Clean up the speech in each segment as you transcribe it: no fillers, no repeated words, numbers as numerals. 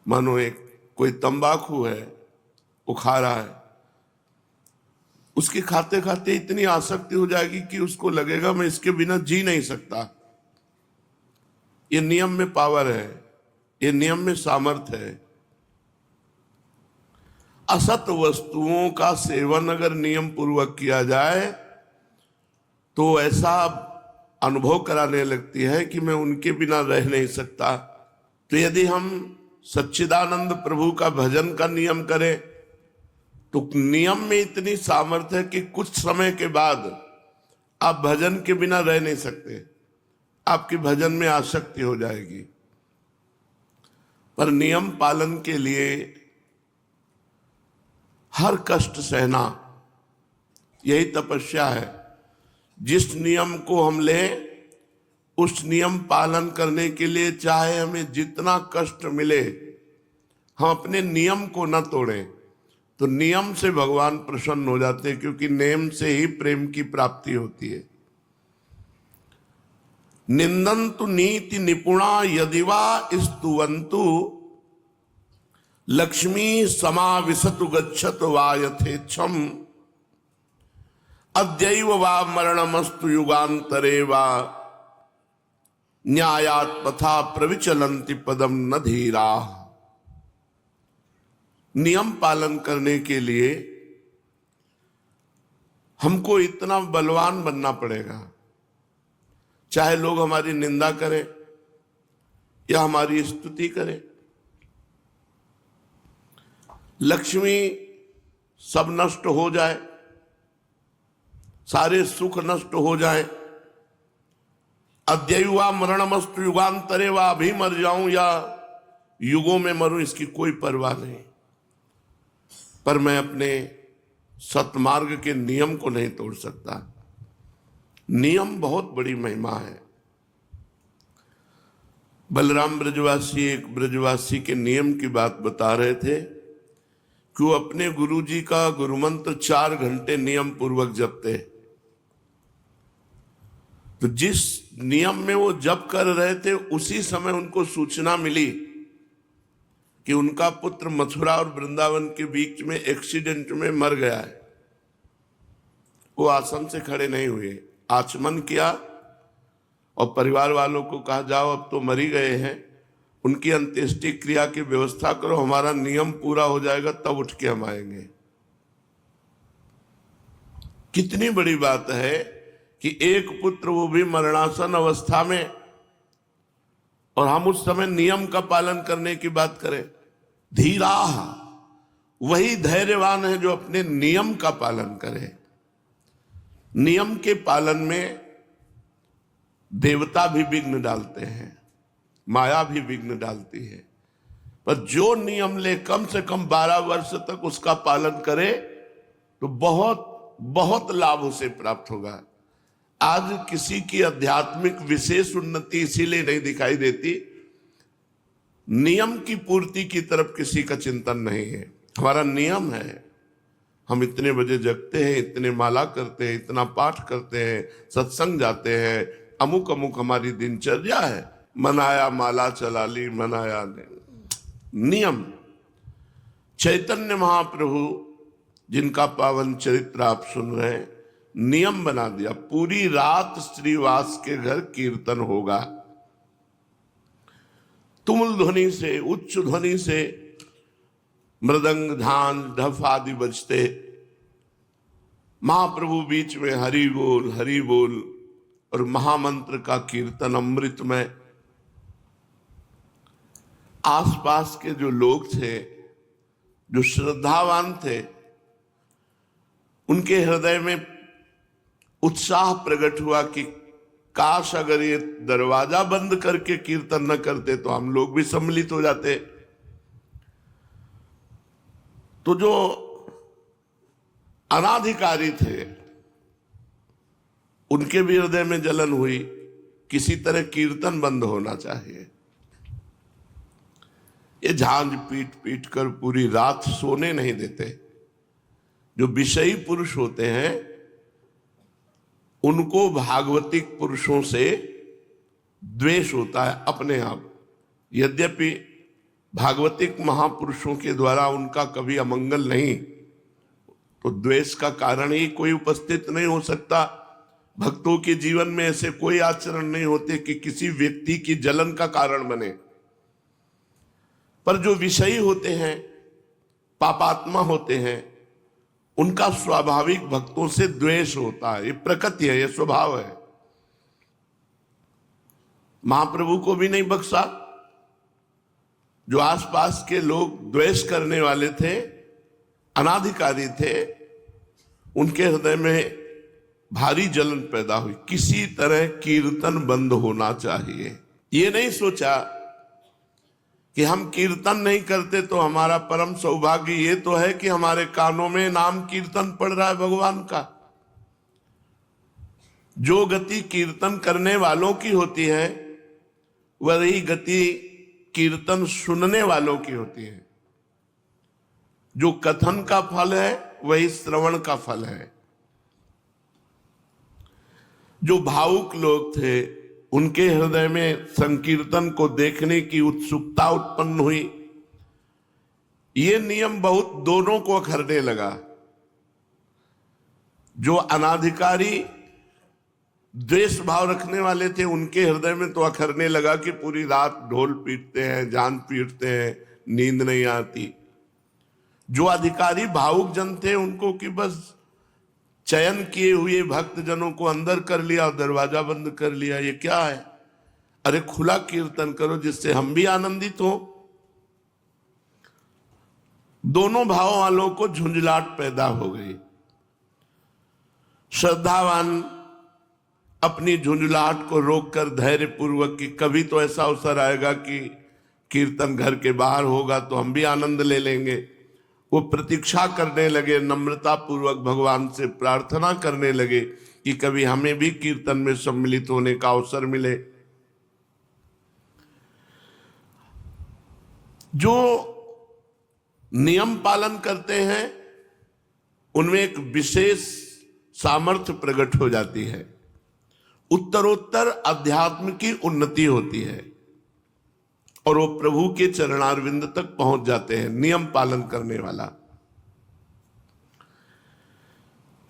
मानो एक कोई तंबाकू है, वो खा रहा है, उसकी खाते खाते इतनी आसक्ति हो जाएगी कि उसको लगेगा मैं इसके बिना जी नहीं सकता। ये नियम में पावर है, ये नियम में सामर्थ्य है। असत वस्तुओं का सेवन अगर नियम पूर्वक किया जाए तो ऐसा अनुभव कराने लगती है कि मैं उनके बिना रह नहीं सकता। तो यदि हम सच्चिदानंद प्रभु का भजन का नियम करें तो नियम में इतनी सामर्थ्य है कि कुछ समय के बाद आप भजन के बिना रह नहीं सकते, आपकी भजन में आसक्ति हो जाएगी। पर नियम पालन के लिए हर कष्ट सहना, यही तपस्या है। जिस नियम को हम लें उस नियम पालन करने के लिए चाहे हमें जितना कष्ट मिले, हम अपने नियम को न तोड़ें। तो नियम से भगवान प्रसन्न हो जाते हैं, क्योंकि नियम से ही प्रेम की प्राप्ति होती है। निंदन्तु नीति निपुणा यदिवा स्तुवन्तु लक्ष्मी समाविशतु गच्छतु वा यथेच्छम अद्यैव वा मरणमस्तु युगांतरे वा न्यायात् पथा प्रविचलन्ति पदम न धीरा। नियम पालन करने के लिए हमको इतना बलवान बनना पड़ेगा, चाहे लोग हमारी निंदा करें या हमारी स्तुति करें। लक्ष्मी सब नष्ट हो जाए, सारे सुख नष्ट हो जाए, अद्यैवा मरणमस्तु युगांतरे वा, अभी मर जाऊं या युगों में मरूं, इसकी कोई परवाह नहीं। पर मैं अपने सतमार्ग के नियम को नहीं तोड़ सकता। नियम बहुत बड़ी महिमा है। बलराम ब्रजवासी एक ब्रजवासी के नियम की बात बता रहे थे कि वो अपने गुरुजी का गुरुमंत्र 4 घंटे नियम पूर्वक जपते। तो जिस नियम में वो जप कर रहे थे उसी समय उनको सूचना मिली कि उनका पुत्र मथुरा और वृंदावन के बीच में एक्सीडेंट में मर गया है। वो आसन से खड़े नहीं हुए, आचमन किया और परिवार वालों को कहा जाओ अब तो मरी गए हैं, उनकी अंत्येष्टि क्रिया की व्यवस्था करो, हमारा नियम पूरा हो जाएगा तब उठ के हम आएंगे। कितनी बड़ी बात है कि एक पुत्र, वो भी मरणासन अवस्था में, और हम उस समय नियम का पालन करने की बात करें। धीरा वही धैर्यवान है जो अपने नियम का पालन करे। नियम के पालन में देवता भी विघ्न डालते हैं, माया भी विघ्न डालती है, पर जो नियम ले कम से कम 12 वर्ष तक उसका पालन करे तो बहुत बहुत लाभ उसे प्राप्त होगा। आज किसी की आध्यात्मिक विशेष उन्नति इसीलिए नहीं दिखाई देती, नियम की पूर्ति की तरफ किसी का चिंतन नहीं है। हमारा नियम है, हम इतने बजे जगते हैं, इतने माला करते हैं, इतना पाठ करते हैं, सत्संग जाते हैं, अमुक अमुक हमारी दिनचर्या है। मनाया माला चला ली, मनाया नियम। चैतन्य महाप्रभु जिनका पावन चरित्र आप सुन रहे हैं, नियम बना दिया, पूरी रात श्रीवास के घर कीर्तन होगा। तुमुल ध्वनि से, उच्च ध्वनि से मृदंग झांझ ढफ आदि बजते, महाप्रभु बीच में हरि बोल और महामंत्र का कीर्तन अमृत में। आसपास के जो लोग थे, जो श्रद्धावान थे, उनके हृदय में उत्साह प्रकट हुआ कि काश अगर ये दरवाजा बंद करके कीर्तन न करते तो हम लोग भी सम्मिलित हो जाते। तो जो अनाधिकारी थे उनके भी हृदय में जलन हुई, किसी तरह कीर्तन बंद होना चाहिए। ये झांझ पीट पीट कर पूरी रात सोने नहीं देते। जो विषयी पुरुष होते हैं उनको भागवतिक पुरुषों से द्वेष होता है अपने आप। यद्यपि भागवतिक महापुरुषों के द्वारा उनका कभी अमंगल नहीं, तो द्वेष का कारण ही कोई उपस्थित नहीं हो सकता। भक्तों के जीवन में ऐसे कोई आचरण नहीं होते कि किसी व्यक्ति की जलन का कारण बने। पर जो विषयी होते हैं, पापात्मा होते हैं, उनका स्वाभाविक भक्तों से द्वेष होता है। ये प्रकृति है, ये स्वभाव है। महाप्रभु को भी नहीं बख्शा। जो आसपास के लोग द्वेष करने वाले थे, अनाधिकारी थे, उनके हृदय में भारी जलन पैदा हुई। किसी तरह कीर्तन बंद होना चाहिए। ये नहीं सोचा कि हम कीर्तन नहीं करते तो हमारा परम सौभाग्य ये तो है कि हमारे कानों में नाम कीर्तन पड़ रहा है भगवान का। जो गति कीर्तन करने वालों की होती है, वही गति कीर्तन सुनने वालों की होती है। जो कथन का फल है वही श्रवण का फल है। जो भावुक लोग थे, उनके हृदय में संकीर्तन को देखने की उत्सुकता उत्पन्न हुई। ये नियम बहुत दोनों को अखरने लगा। जो अनाधिकारी द्वेष भाव रखने वाले थे, उनके हृदय में तो अखरने लगा कि पूरी रात ढोल पीटते हैं, जान पीटते हैं, नींद नहीं आती। जो अधिकारी भावुक जन थे, उनको कि बस चयन किए हुए भक्त जनों को अंदर कर लिया और दरवाजा बंद कर लिया। ये क्या है? अरे खुला कीर्तन करो जिससे हम भी आनंदित हो। दोनों भाव वालों को झुंझलाहट पैदा हो गई। श्रद्धावान अपनी झुंझलाहट को रोककर धैर्य पूर्वक कि कभी तो ऐसा अवसर आएगा कि कीर्तन घर के बाहर होगा तो हम भी आनंद ले लेंगे, वो प्रतीक्षा करने लगे। नम्रता पूर्वक भगवान से प्रार्थना करने लगे कि कभी हमें भी कीर्तन में सम्मिलित होने का अवसर मिले। जो नियम पालन करते हैं, उनमें एक विशेष सामर्थ्य प्रकट हो जाती है। उत्तरोत्तर अध्यात्म की उन्नति होती है और वो प्रभु के चरणारविंद तक पहुंच जाते हैं, नियम पालन करने वाला।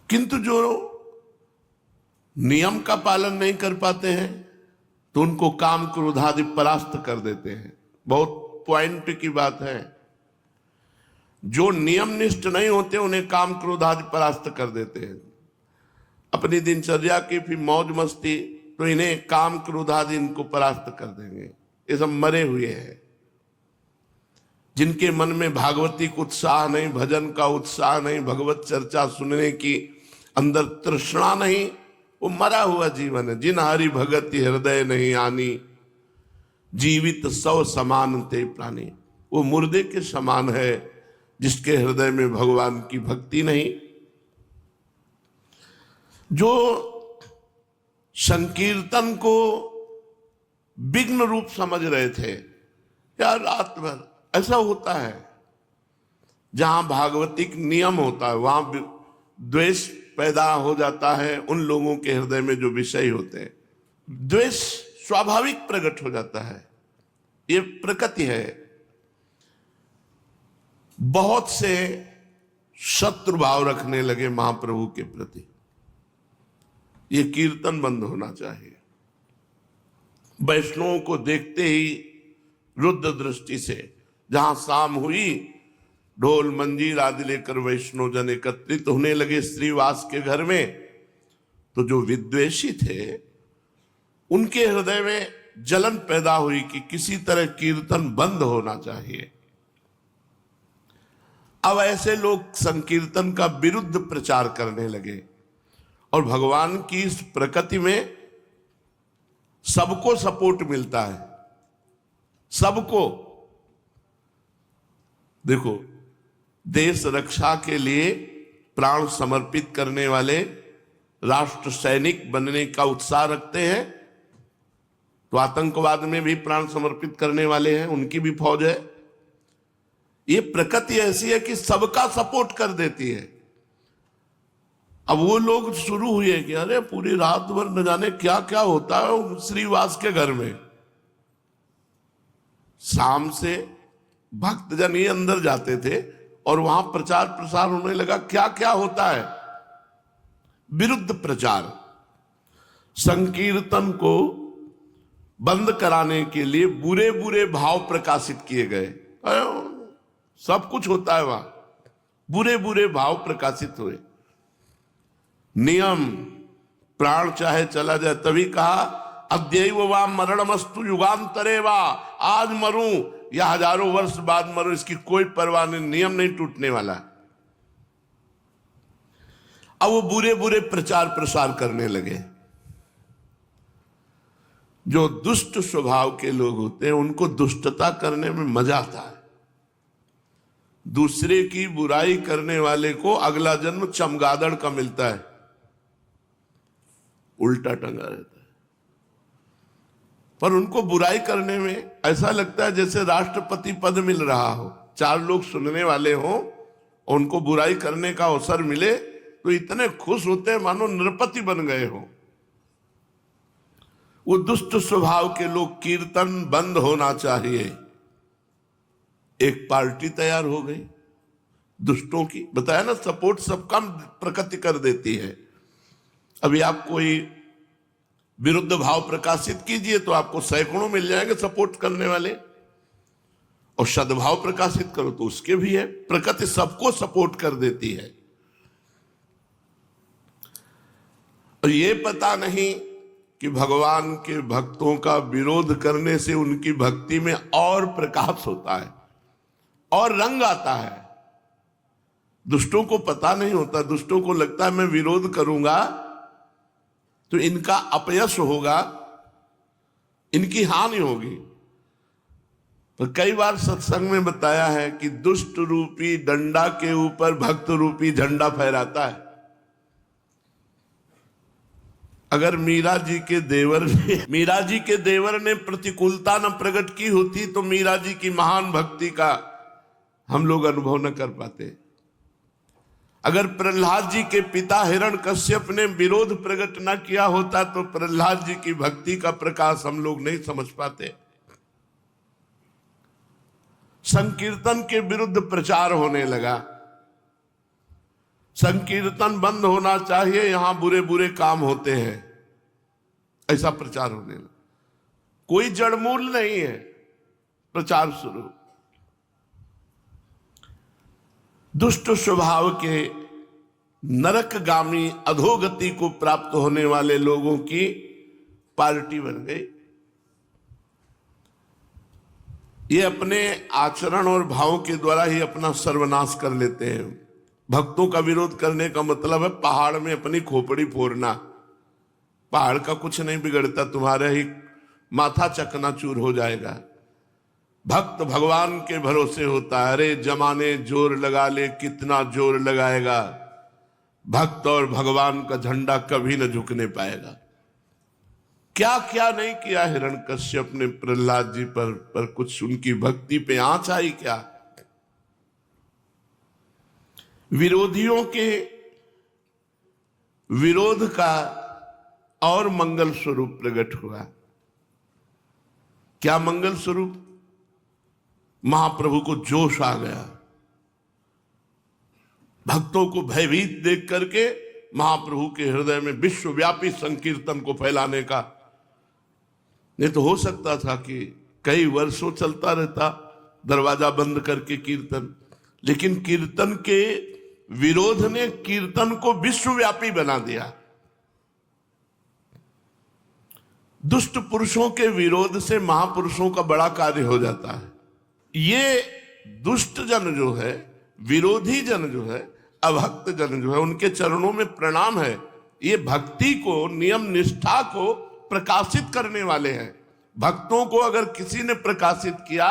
किंतु जो नियम का पालन नहीं कर पाते हैं, तो उनको काम क्रोध आदि परास्त कर देते हैं। बहुत पॉइंट की बात है। जो नियम निष्ठ नहीं होते, उन्हें काम क्रोध आदि परास्त कर देते हैं। अपनी दिनचर्या की फिर मौज मस्ती, तो इन्हें काम क्रोध आदि इनको परास्त कर देंगे। ये सब मरे हुए हैं। जिनके मन में भागवतिक उत्साह नहीं, भजन का उत्साह नहीं, भगवत चर्चा सुनने की अंदर तृष्णा नहीं, वो मरा हुआ जीवन है। जिन हरि भगति हृदय नहीं आनी, जीवित सौ समान ते प्राणी। वो मुर्दे के समान है जिसके हृदय में भगवान की भक्ति नहीं। जो संकीर्तन को विघ्न रूप समझ रहे थे, यार रात भर ऐसा होता है। जहां भागवतिक नियम होता है, वहां द्वेष पैदा हो जाता है उन लोगों के हृदय में जो विषय होते हैं। द्वेष स्वाभाविक प्रकट हो जाता है, ये प्रकृति है। बहुत से शत्रु भाव रखने लगे महाप्रभु के प्रति। ये कीर्तन बंद होना चाहिए। वैष्णवों को देखते ही रुद्र दृष्टि से, जहां शाम हुई, ढोल मंजीर आदि लेकर वैष्णव जन एकत्रित होने लगे श्रीवास के घर में, तो जो विद्वेषी थे उनके हृदय में जलन पैदा हुई कि किसी तरह कीर्तन बंद होना चाहिए। अब ऐसे लोग संकीर्तन का विरुद्ध प्रचार करने लगे और भगवान की इस प्रकृति में सबको सपोर्ट मिलता है, सबको। देखो, देश रक्षा के लिए प्राण समर्पित करने वाले राष्ट्र सैनिक बनने का उत्साह रखते हैं, तो आतंकवाद में भी प्राण समर्पित करने वाले हैं, उनकी भी फौज है। ये प्रकृति ऐसी है कि सबका सपोर्ट कर देती है। अब वो लोग शुरू हुए कि अरे पूरी रात भर न जाने क्या क्या होता है श्रीवास के घर में। शाम से भक्तजन ही अंदर जाते थे और वहां प्रचार प्रसार होने लगा। क्या क्या होता है? विरुद्ध प्रचार। संकीर्तन को बंद कराने के लिए बुरे बुरे भाव प्रकाशित किए गए। सब कुछ होता है वहां, बुरे बुरे भाव प्रकाशित हुए। नियम, प्राण चाहे चला जाए, तभी कहा अद्यैव वा मरणमस्तु युगांतरे वा, आज मरूं या हजारों वर्ष बाद मरूं, इसकी कोई परवाह नहीं, नियम नहीं टूटने वाला। अब वो बुरे बुरे प्रचार प्रसार करने लगे। जो दुष्ट स्वभाव के लोग होते हैं उनको दुष्टता करने में मजा आता है। दूसरे की बुराई करने वाले को अगला जन्म चमगादड़ का मिलता है, उल्टा टंगा रहता है। पर उनको बुराई करने में ऐसा लगता है जैसे राष्ट्रपति पद मिल रहा हो, चार लोग सुनने वाले हों, उनको बुराई करने का अवसर मिले तो इतने खुश होते हैं मानो नृपति बन गए हो। वो दुष्ट स्वभाव के लोग, कीर्तन बंद होना चाहिए। एक पार्टी तैयार हो गई दुष्टों की, बताया ना, सपोर्ट सबका प्रकृति कर देती है। अभी आप कोई विरुद्ध भाव प्रकाशित कीजिए तो आपको सैकड़ों मिल जाएंगे सपोर्ट करने वाले, और सद्भाव प्रकाशित करो तो उसके भी है। प्रकृति सबको सपोर्ट कर देती है। और ये पता नहीं कि भगवान के भक्तों का विरोध करने से उनकी भक्ति में और प्रकाश होता है और रंग आता है। दुष्टों को पता नहीं होता, दुष्टों को लगता है मैं विरोध करूंगा तो इनका अपयश होगा, इनकी हानि होगी। पर कई बार सत्संग में बताया है कि दुष्ट रूपी डंडा के ऊपर भक्त रूपी झंडा फहराता है। अगर मीरा जी के देवर ने प्रतिकूलता न प्रकट की होती तो मीरा जी की महान भक्ति का हम लोग अनुभव न कर पाते। अगर प्रहलाद जी के पिता हिरण्यकश्यप ने विरोध प्रकट न किया होता तो प्रहलाद जी की भक्ति का प्रकाश हम लोग नहीं समझ पाते। संकीर्तन के विरुद्ध प्रचार होने लगा। संकीर्तन बंद होना चाहिए, यहां बुरे बुरे काम होते हैं, ऐसा प्रचार होने लगा। कोई जड़मूल नहीं है, प्रचार शुरू। दुष्ट स्वभाव के नरकगामी अधोगति को प्राप्त होने वाले लोगों की पार्टी बन गई। ये अपने आचरण और भावों के द्वारा ही अपना सर्वनाश कर लेते हैं। भक्तों का विरोध करने का मतलब है पहाड़ में अपनी खोपड़ी फोड़ना। पहाड़ का कुछ नहीं बिगड़ता, तुम्हारा ही माथा चकनाचूर हो जाएगा। भक्त भगवान के भरोसे होता है। अरे जमाने जोर लगा ले, कितना जोर लगाएगा, भक्त और भगवान का झंडा कभी न झुकने पाएगा। क्या क्या नहीं किया हिरण्यकश्यप ने प्रहलाद जी पर कुछ उनकी भक्ति पे आंच आई क्या? विरोधियों के विरोध का और मंगल स्वरूप प्रकट हुआ। क्या मंगल स्वरूप? महाप्रभु को जोश आ गया। भक्तों को भयभीत देख करके महाप्रभु के हृदय में विश्वव्यापी संकीर्तन को फैलाने का, नहीं तो हो सकता था कि कई वर्षों चलता रहता दरवाजा बंद करके कीर्तन, लेकिन कीर्तन के विरोध ने कीर्तन को विश्वव्यापी बना दिया। दुष्ट पुरुषों के विरोध से महापुरुषों का बड़ा कार्य हो जाता है। ये दुष्ट जन जो है, विरोधी जन जो है, अभक्त जन जो है, उनके चरणों में प्रणाम है। ये भक्ति को, नियम निष्ठा को प्रकाशित करने वाले हैं। भक्तों को अगर किसी ने प्रकाशित किया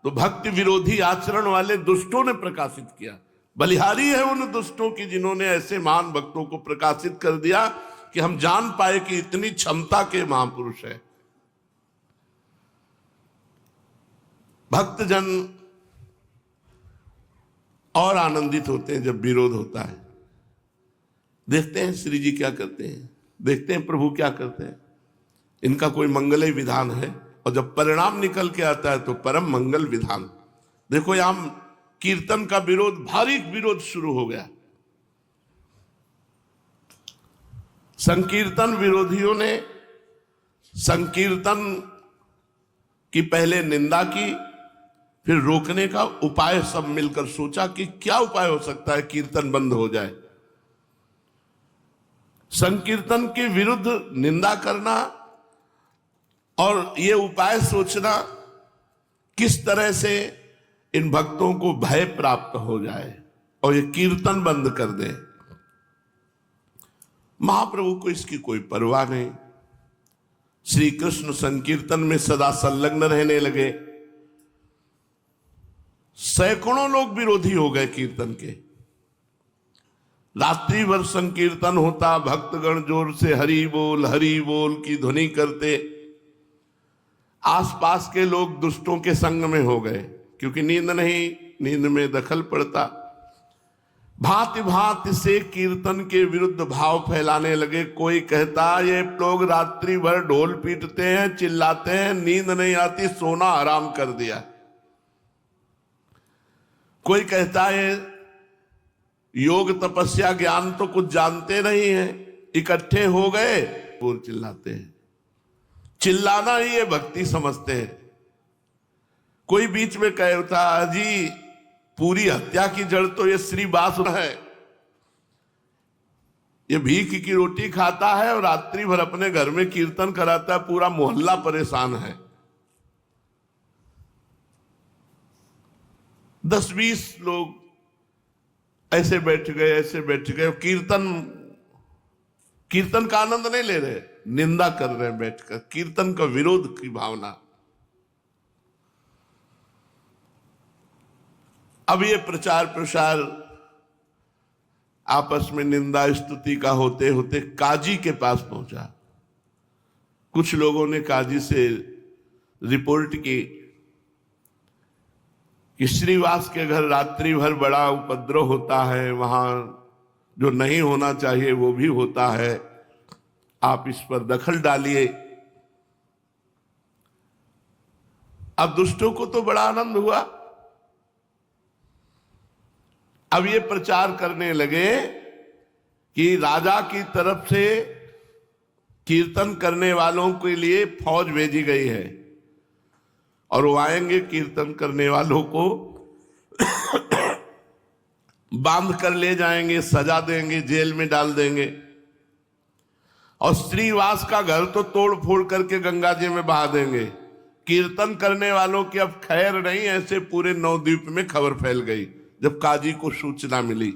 तो भक्ति विरोधी आचरण वाले दुष्टों ने प्रकाशित किया। बलिहारी है उन दुष्टों की जिन्होंने ऐसे महान भक्तों को प्रकाशित कर दिया कि हम जान पाए कि इतनी क्षमता के महापुरुष है। भक्तजन और आनंदित होते हैं जब विरोध होता है। देखते हैं श्री जी क्या करते हैं, देखते हैं प्रभु क्या करते हैं। इनका कोई मंगल विधान है, और जब परिणाम निकल के आता है तो परम मंगल विधान। देखो यहां कीर्तन का विरोध, भारी विरोध शुरू हो गया। संकीर्तन विरोधियों ने संकीर्तन की पहले निंदा की, फिर रोकने का उपाय सब मिलकर सोचा कि क्या उपाय हो सकता है कीर्तन बंद हो जाए। संकीर्तन के विरुद्ध निंदा करना और ये उपाय सोचना किस तरह से इन भक्तों को भय प्राप्त हो जाए और ये कीर्तन बंद कर दे। महाप्रभु को इसकी कोई परवाह नहीं। श्री कृष्ण संकीर्तन में सदा संलग्न रहने लगे। सैकड़ों लोग विरोधी हो गए कीर्तन के। रात्रि भर संकीर्तन होता, भक्तगण जोर से हरि बोल की ध्वनि करते। आसपास के लोग दुष्टों के संग में हो गए, क्योंकि नींद नहीं, नींद में दखल पड़ता। भांति भांति से कीर्तन के विरुद्ध भाव फैलाने लगे। कोई कहता ये लोग रात्रि भर ढोल पीटते हैं, चिल्लाते हैं, नींद नहीं आती, सोना आराम कर दिया। कोई कहता है योग तपस्या ज्ञान तो कुछ जानते नहीं है, इकट्ठे हो गए बोल चिल्लाते हैं। चिल्लाना ही ये भक्ति समझते हैं। कोई बीच में कहता जी पूरी हत्या की जड़ तो ये श्री बास है, ये भीख की रोटी खाता है और रात्रि भर अपने घर में कीर्तन कराता है, पूरा मोहल्ला परेशान है। 10-20 लोग ऐसे बैठ गए, कीर्तन का आनंद नहीं ले रहे, निंदा कर रहे हैं बैठकर, कीर्तन का विरोध की भावना। अब ये प्रचार प्रसार आपस में निंदा स्तुति का होते होते काजी के पास पहुंचा। कुछ लोगों ने काजी से रिपोर्ट की कि श्रीवास के घर रात्रि भर बड़ा उपद्रव होता है, वहां जो नहीं होना चाहिए वो भी होता है, आप इस पर दखल डालिए। अब दुष्टों को तो बड़ा आनंद हुआ। अब ये प्रचार करने लगे कि राजा की तरफ से कीर्तन करने वालों के लिए फौज भेजी गई है और वो आएंगे, कीर्तन करने वालों को बांध कर ले जाएंगे, सजा देंगे, जेल में डाल देंगे और श्रीवास का घर तो तोड़ फोड़ करके गंगा जी में बहा देंगे। कीर्तन करने वालों की अब खैर नहीं। ऐसे पूरे नवद्वीप में खबर फैल गई जब काजी को सूचना मिली।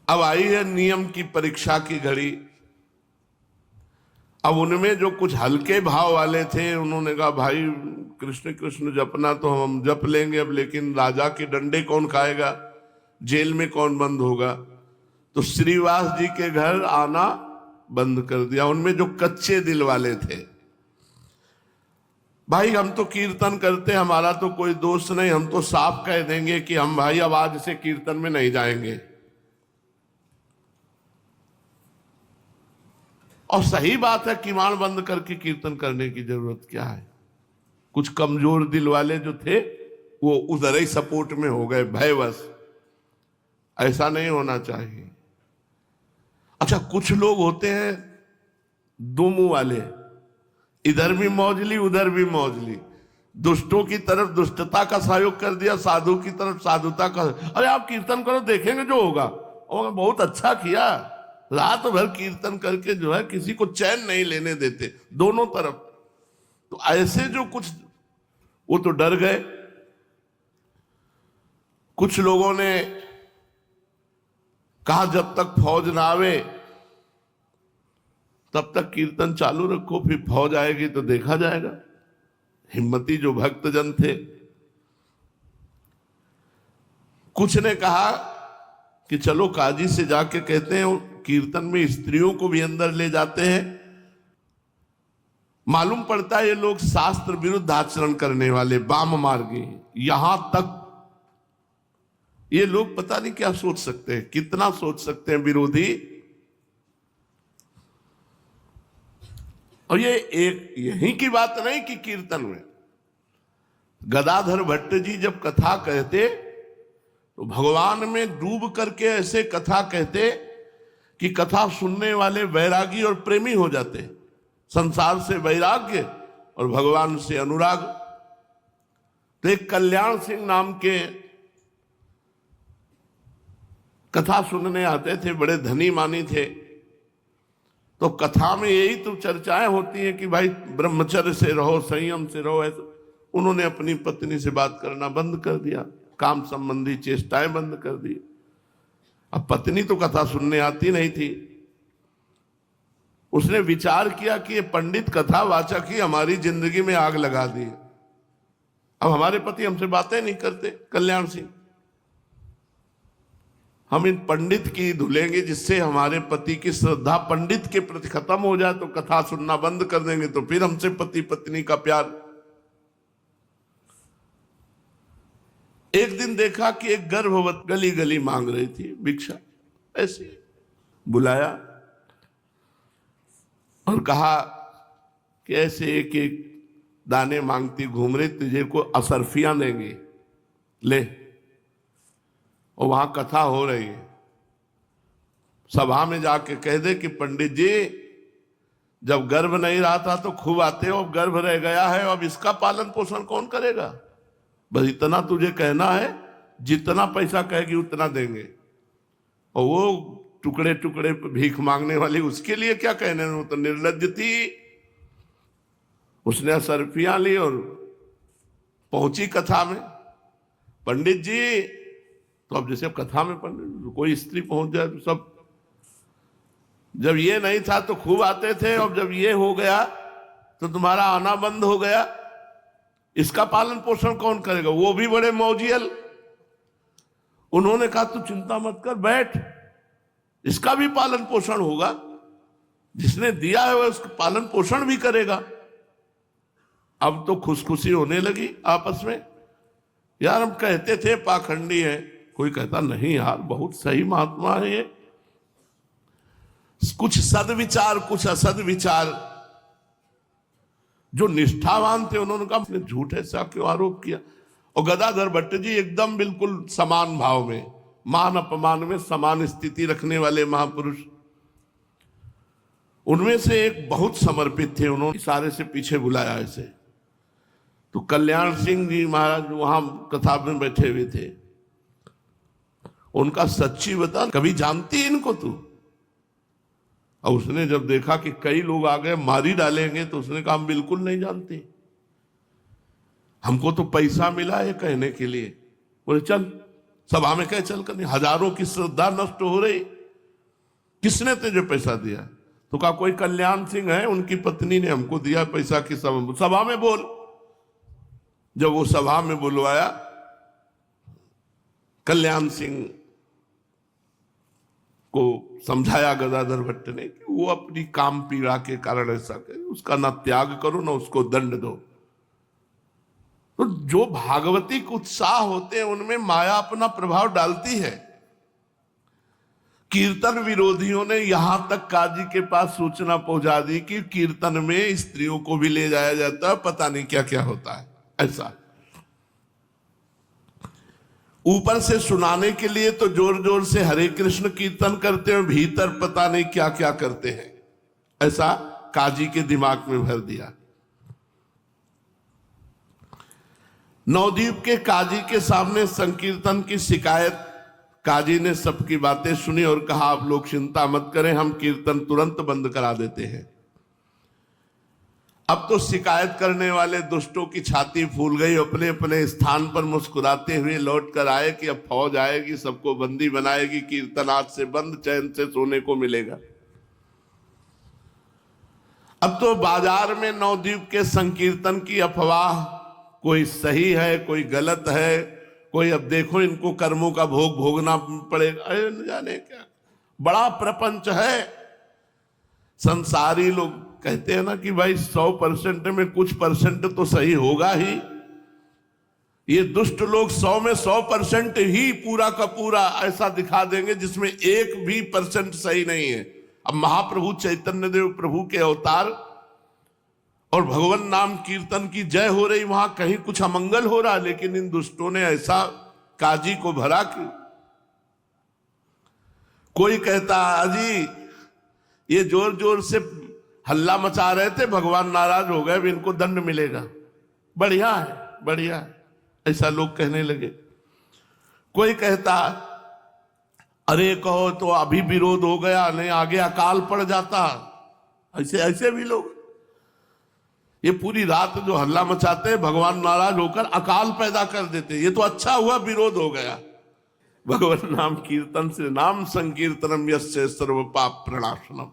अब आई है नियम की परीक्षा की घड़ी। अब उनमें जो कुछ हल्के भाव वाले थे उन्होंने कहा भाई कृष्ण कृष्ण जपना तो हम जप लेंगे अब, लेकिन राजा के डंडे कौन खाएगा, जेल में कौन बंद होगा। तो श्रीवास जी के घर आना बंद कर दिया। उनमें जो कच्चे दिल वाले थे, भाई हम तो कीर्तन करते, हमारा तो कोई दोष नहीं, हम तो साफ कह देंगे कि हम भाई अब आज से कीर्तन में नहीं जाएंगे। और सही बात है, किवाड़ बंद करके कीर्तन करने की जरूरत क्या है। कुछ कमजोर दिल वाले जो थे वो उधर ही सपोर्ट में हो गए भयवश। ऐसा नहीं होना चाहिए। अच्छा, कुछ लोग होते हैं दो मुंह वाले, इधर भी मौजली उधर भी मौजली। दुष्टों की तरफ दुष्टता का सहयोग कर दिया, साधु की तरफ साधुता का। अरे आप कीर्तन करो, देखेंगे जो होगा। और बहुत अच्छा किया, रात भर कीर्तन करके जो है किसी को चैन नहीं लेने देते, दोनों तरफ। तो ऐसे जो कुछ वो तो डर गए। कुछ लोगों ने कहा जब तक फौज ना आवे तब तक कीर्तन चालू रखो, फिर फौज आएगी तो देखा जाएगा। हिम्मती जो भक्तजन थे। कुछ ने कहा कि चलो काजी से जाके कहते हैं कीर्तन में स्त्रियों को भी अंदर ले जाते हैं। मालूम पड़ता है ये लोग शास्त्र विरुद्ध आचरण करने वाले वाम मार्गी। यहां तक ये लोग पता नहीं क्या सोच सकते हैं, कितना सोच सकते हैं विरोधी। और ये एक यहीं की बात नहीं कि कीर्तन में गदाधर भट्ट जी जब कथा कहते तो भगवान में डूब करके ऐसे कथा कहते कि कथा सुनने वाले वैरागी और प्रेमी हो जाते, संसार से वैराग्य और भगवान से अनुराग। तो एक कल्याण सिंह नाम के कथा सुनने आते थे, बड़े धनी मानी थे। तो कथा में यही तो चर्चाएं होती हैं कि भाई ब्रह्मचर्य से रहो, संयम से रहो। ऐसे उन्होंने अपनी पत्नी से बात करना बंद कर दिया, काम संबंधी चेष्टाएं बंद कर दी। अब पत्नी तो कथा सुनने आती नहीं थी। उसने विचार किया कि ये पंडित कथावाचक ही हमारी जिंदगी में आग लगा दी। अब हमारे पति हमसे बातें नहीं करते, कल्याण सिंह, हम इन पंडित की धुलेंगे जिससे हमारे पति की श्रद्धा पंडित के प्रति खत्म हो जाए। तो कथा सुनना बंद कर देंगे तो फिर हमसे पति पत्नी का प्यार। एक दिन देखा कि एक गर्भवत गली गली मांग रही थी भिक्षा, ऐसे बुलाया और कहा कि ऐसे एक एक दाने मांगती घूम रही, तुझे को असरफियां देंगे, ले। और वहां कथा हो रही है, सभा में जाके कह दे कि पंडित जी जब गर्भ नहीं रहा था तो खूब आते हो, अब गर्भ रह गया है, अब इसका पालन पोषण कौन करेगा? बस इतना तुझे कहना है, जितना पैसा कहेगी उतना देंगे। और वो टुकड़े टुकड़े भीख मांगने वाली, उसके लिए क्या कहने, वो तो निर्लज्ज थी। उसने असरफियां ली और पहुंची कथा में, पंडित जी। तो अब जैसे कथा में पंडित कोई स्त्री पहुंच जाए तो सब, जब ये नहीं था तो खूब आते थे, अब जब ये हो गया तो तुम्हारा आना बंद हो गया, इसका पालन पोषण कौन करेगा? वो भी बड़े मौजियल। उन्होंने कहा तू चिंता मत कर, बैठ, इसका भी पालन पोषण होगा, जिसने दिया है वह उसका पालन पोषण भी करेगा। अब तो खुशखुशी होने लगी आपस में। यार हम कहते थे पाखंडी है, कोई कहता नहीं यार बहुत सही महात्मा है ये, कुछ सदविचार कुछ असद विचार। जो निष्ठावान थे उन्होंने कहा आपने झूठ ऐसा क्यों आरोप किया? और गदाधर भट्ट जी एकदम बिल्कुल समान भाव में, मान अपमान में समान स्थिति रखने वाले महापुरुष। उनमें से एक बहुत समर्पित थे, उन्होंने इशारे से पीछे बुलाया ऐसे। तो कल्याण सिंह जी महाराज वहां कथा में बैठे हुए थे। उनका सच्ची बता, कभी जानती इनको तू? और उसने जब देखा कि कई लोग आ गए मारी डालेंगे तो उसने कहा हम बिल्कुल नहीं जानते, हमको तो पैसा मिला है कहने के लिए। बोले चल सभा में कह, चल कर, हजारों की श्रद्धा नष्ट हो रही, किसने तुझे पैसा दिया? तो कहा कोई कल्याण सिंह है, उनकी पत्नी ने हमको दिया पैसा की सभा में बोल। जब वो सभा में बुलवाया, कल्याण सिंह को समझाया गदाधर भट्ट ने कि वो अपनी काम पीड़ा के कारण ऐसा करे, उसका ना त्याग करो ना उसको दंड दो। तो जो भागवतिक उत्साह होते हैं उनमें माया अपना प्रभाव डालती है। कीर्तन विरोधियों ने यहां तक काजी के पास सूचना पहुंचा दी कि कीर्तन में स्त्रियों को भी ले जाया जाता है, पता नहीं क्या क्या होता है ऐसा। ऊपर से सुनाने के लिए तो जोर जोर से हरे कृष्ण कीर्तन करते हैं, भीतर पता नहीं क्या क्या करते हैं, ऐसा काजी के दिमाग में भर दिया। नवद्वीप के काजी के सामने संकीर्तन की शिकायत, काजी ने सबकी बातें सुनी और कहा आप लोग चिंता मत करें, हम कीर्तन तुरंत बंद करा देते हैं। अब तो शिकायत करने वाले दुष्टों की छाती फूल गई, अपने अपने स्थान पर मुस्कुराते हुए लौट कर आए कि अब फौज आएगी, सबको बंदी बनाएगी, कीर्तन आज से बंद, चैन से सोने को मिलेगा। अब तो बाजार में नवद्वीप के संकीर्तन की अफवाह, कोई सही है कोई गलत है, कोई अब देखो इनको कर्मों का भोग भोगना पड़ेगा, अरे न जाने क्या बड़ा प्रपंच है। संसारी लोग कहते हैं ना कि भाई 100% में कुछ परसेंट तो सही होगा ही। ये दुष्ट लोग 100 में 100% ही पूरा का पूरा ऐसा दिखा देंगे जिसमें 1% सही नहीं है। अब महाप्रभु चैतन्य देव प्रभु के अवतार और भगवान नाम कीर्तन की जय हो रही, वहां कहीं कुछ अमंगल हो रहा, लेकिन इन दुष्टों ने ऐसा काजी को भरा कि कोई कहता अजी ये जोर जोर से हल्ला मचा रहे थे, भगवान नाराज हो गए, इनको दंड मिलेगा। बढ़िया है, बढ़िया है, ऐसा लोग कहने लगे। कोई कहता अरे कहो तो अभी विरोध हो गया, नहीं आगे अकाल पड़ जाता। ऐसे ऐसे भी लोग, ये पूरी रात जो हल्ला मचाते हैं, भगवान नाराज होकर अकाल पैदा कर देते। ये तो अच्छा हुआ विरोध हो गया। भगवान नाम कीर्तन से, नाम संकीर्तनम यस्य सर्व पाप प्रणाशनम।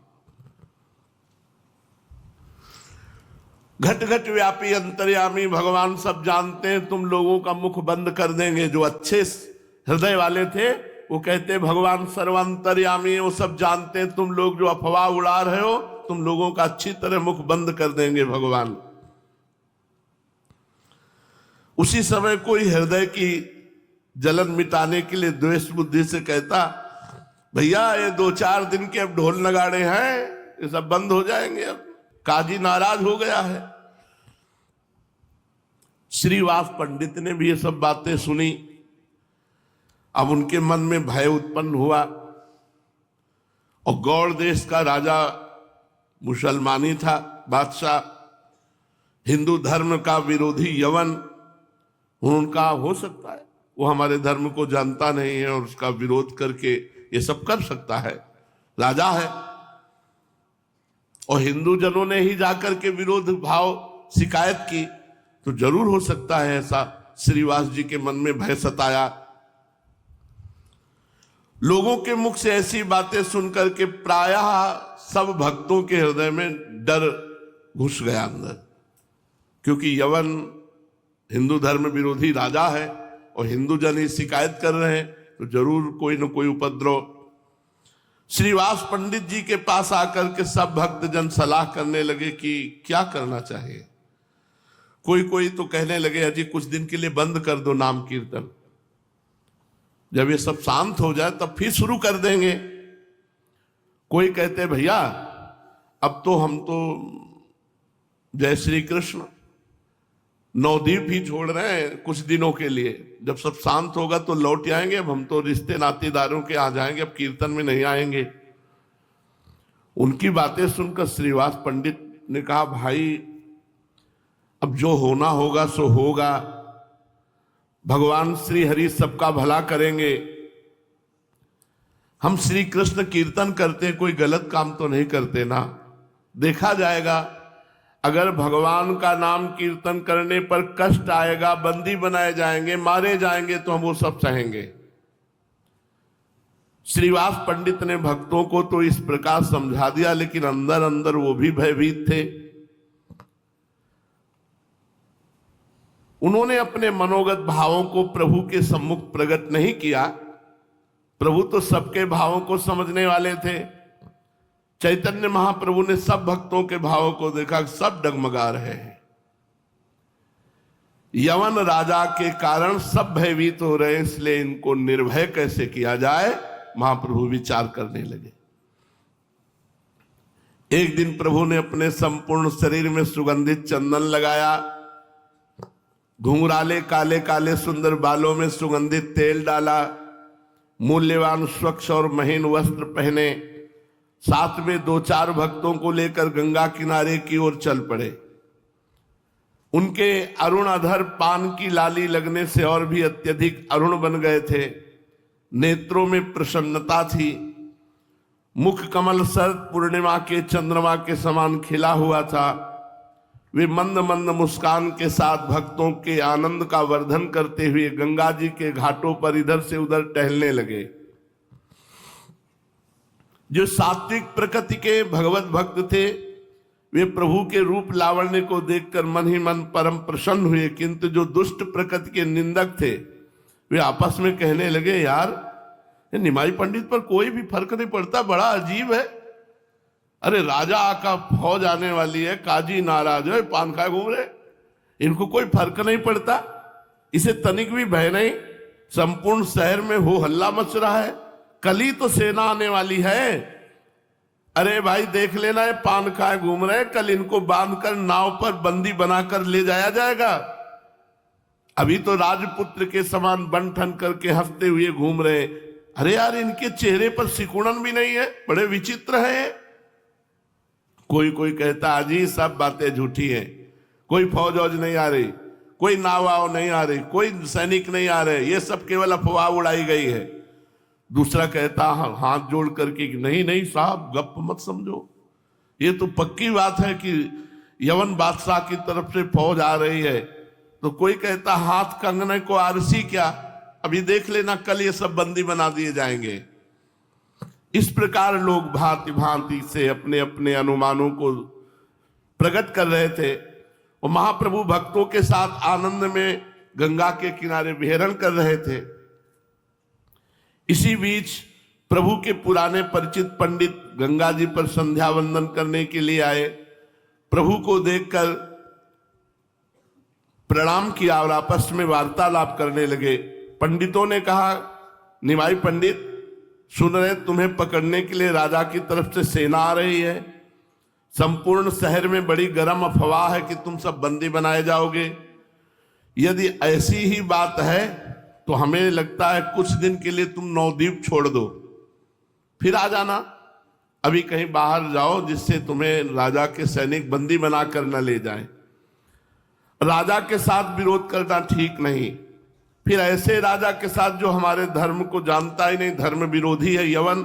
घट घट व्यापी अंतर्यामी, भगवान सब जानते हैं, तुम लोगों का मुख बंद कर देंगे। जो अच्छे हृदय वाले थे वो कहते भगवान सर्वांतर्यामी, वो सब जानते हैं, तुम लोग जो अफवाह उड़ा रहे हो, तुम लोगों का अच्छी तरह मुख बंद कर देंगे भगवान। उसी समय कोई हृदय की जलन मिटाने के लिए द्वेष बुद्धि से कहता भैया ये 2-4 दिन के अब ढोल नगाड़े हैं, ये सब बंद हो जाएंगे, अब काजी नाराज हो गया है। श्रीवास पंडित ने भी ये सब बातें सुनी। अब उनके मन में भय उत्पन्न हुआ, और गौड़ देश का राजा मुसलमानी था, बादशाह, हिंदू धर्म का विरोधी यवन। उनका हो सकता है वो हमारे धर्म को जानता नहीं है और उसका विरोध करके ये सब कर सकता है, राजा है। और हिंदू जनों ने ही जाकर के विरोध भाव शिकायत की, तो जरूर हो सकता है ऐसा। श्रीवास जी के मन में भय सताया। लोगों के मुख से ऐसी बातें सुनकर के प्रायः सब भक्तों के हृदय में डर घुस गया अंदर, क्योंकि यवन हिंदू धर्म विरोधी राजा है और हिंदू जन ही शिकायत कर रहे हैं, तो जरूर कोई न कोई उपद्रव। श्रीवास पंडित जी के पास आकर के सब भक्त जन सलाह करने लगे कि क्या करना चाहिए। कोई कोई तो कहने लगे अजी कुछ दिन के लिए बंद कर दो नाम कीर्तन, जब ये सब शांत हो जाए तब फिर शुरू कर देंगे। कोई कहते भैया अब तो हम तो जय श्री कृष्ण नवद्वीप ही छोड़ रहे हैं कुछ दिनों के लिए, जब सब शांत होगा तो लौट आएंगे। अब हम तो रिश्ते नातेदारों के आ जाएंगे, अब कीर्तन में नहीं आएंगे। उनकी बातें सुनकर श्रीवास पंडित ने कहा भाई अब जो होना होगा सो होगा, भगवान श्री हरि सबका भला करेंगे। हम श्री कृष्ण कीर्तन करते, कोई गलत काम तो नहीं करते ना, देखा जाएगा। अगर भगवान का नाम कीर्तन करने पर कष्ट आएगा, बंदी बनाए जाएंगे, मारे जाएंगे, तो हम वो सब सहेंगे। श्रीवास पंडित ने भक्तों को तो इस प्रकार समझा दिया, लेकिन अंदर अंदर वो भी भयभीत थे। उन्होंने अपने मनोगत भावों को प्रभु के सम्मुख प्रकट नहीं किया। प्रभु तो सबके भावों को समझने वाले थे। चैतन्य महाप्रभु ने सब भक्तों के भावों को देखा, सब डगमगा रहे हैं। यवन राजा के कारण सब भयभीत हो रहे हैं, इसलिए इनको निर्भय कैसे किया जाए, महाप्रभु विचार करने लगे। एक दिन प्रभु ने अपने संपूर्ण शरीर में सुगंधित चंदन लगाया, घुंघराले काले काले सुंदर बालों में सुगंधित तेल डाला, मूल्यवान स्वच्छ और महीन वस्त्र पहने, साथ में 2-4 भक्तों को लेकर गंगा किनारे की ओर चल पड़े। उनके अरुण अधर पान की लाली लगने से और भी अत्यधिक अरुण बन गए थे। नेत्रों में प्रसन्नता थी, मुख कमल शरद पूर्णिमा के चंद्रमा के समान खिला हुआ था। वे मंद मंद मुस्कान के साथ भक्तों के आनंद का वर्धन करते हुए गंगा जी के घाटों पर इधर से उधर टहलने लगे। जो सात्विक प्रकृति के भगवत भक्त थे, वे प्रभु के रूप लावण्य को देखकर मन ही मन परम प्रसन्न हुए, किंतु जो दुष्ट प्रकृति के निंदक थे, वे आपस में कहने लगे यार निमाई पंडित पर कोई भी फर्क नहीं पड़ता, बड़ा अजीब है। अरे राजा का फौज आने वाली है, काजी नाराज है, पान खाए घूम रहे, इनको कोई फर्क नहीं पड़ता, इसे तनिक भी भय नहीं। संपूर्ण शहर में हो हल्ला मच रहा है, कल ही तो सेना आने वाली है, अरे भाई देख लेना, ये पान खाए घूम रहे, कल इनको बांधकर नाव पर बंदी बनाकर ले जाया जाएगा। अभी तो राजपुत्र के समान बन ठन करके हंसते हुए घूम रहे। अरे यार, इनके चेहरे पर सिकुड़न भी नहीं है, बड़े विचित्र है। कोई कोई कहता अजी सब बातें झूठी हैं, कोई फौज वौज नहीं आ रही, कोई नाव वाव नहीं आ रही, कोई सैनिक नहीं आ रहे, ये सब केवल अफवाह उड़ाई गई है। दूसरा कहता हाथ जोड़ करके कि नहीं नहीं साहब, गप मत समझो, ये तो पक्की बात है कि यवन बादशाह की तरफ से फौज आ रही है। तो कोई कहता हाथ कंगने को आरसी क्या, अभी देख लेना कल ये सब बंदी बना दिए जाएंगे। इस प्रकार लोग भांति भांति से अपने अपने अनुमानों को प्रकट कर रहे थे। और महाप्रभु भक्तों के साथ आनंद में गंगा के किनारे विहरण कर रहे थे। इसी बीच प्रभु के पुराने परिचित पंडित गंगा जी पर संध्या वंदन करने के लिए आए। प्रभु को देखकर प्रणाम किया और आपस में वार्तालाप करने लगे। पंडितों ने कहा, निमाई पंडित सुन रहे तुम्हें पकड़ने के लिए राजा की तरफ से सेना आ रही है। संपूर्ण शहर में बड़ी गर्म अफवाह है कि तुम सब बंदी बनाए जाओगे। यदि ऐसी ही बात है तो हमें लगता है कुछ दिन के लिए तुम नवद्वीप छोड़ दो, फिर आ जाना। अभी कहीं बाहर जाओ जिससे तुम्हें राजा के सैनिक बंदी बनाकर न ले जाएं। राजा के साथ विरोध करना ठीक नहीं, फिर ऐसे राजा के साथ जो हमारे धर्म को जानता ही नहीं, धर्म विरोधी है यवन।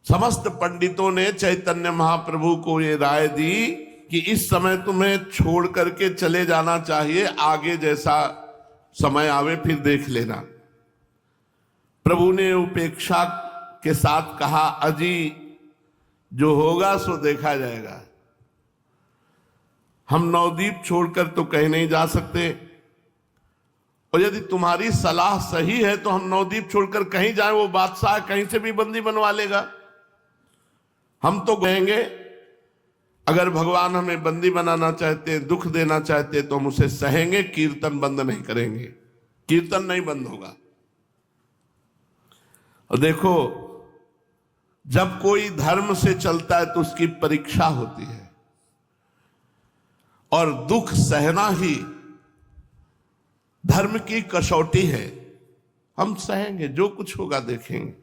समस्त पंडितों ने चैतन्य महाप्रभु को ये राय दी कि इस समय तुम्हें छोड़ करके चले जाना चाहिए, आगे जैसा समय आवे फिर देख लेना। प्रभु ने उपेक्षा के साथ कहा, अजी जो होगा सो देखा जाएगा। हम नवद्वीप छोड़कर तो कहीं नहीं जा सकते, और यदि तुम्हारी सलाह सही है तो हम नवद्वीप छोड़कर कहीं जाएं, वो बादशाह कहीं से भी बंदी बनवा लेगा। हम तो कहेंगे अगर भगवान हमें बंदी बनाना चाहते, दुख देना चाहते तो हम उसे सहेंगे, कीर्तन बंद नहीं करेंगे, कीर्तन नहीं बंद होगा। और देखो, जब कोई धर्म से चलता है तो उसकी परीक्षा होती है, और दुख सहना ही धर्म की कसौटी है। हम सहेंगे, जो कुछ होगा देखेंगे।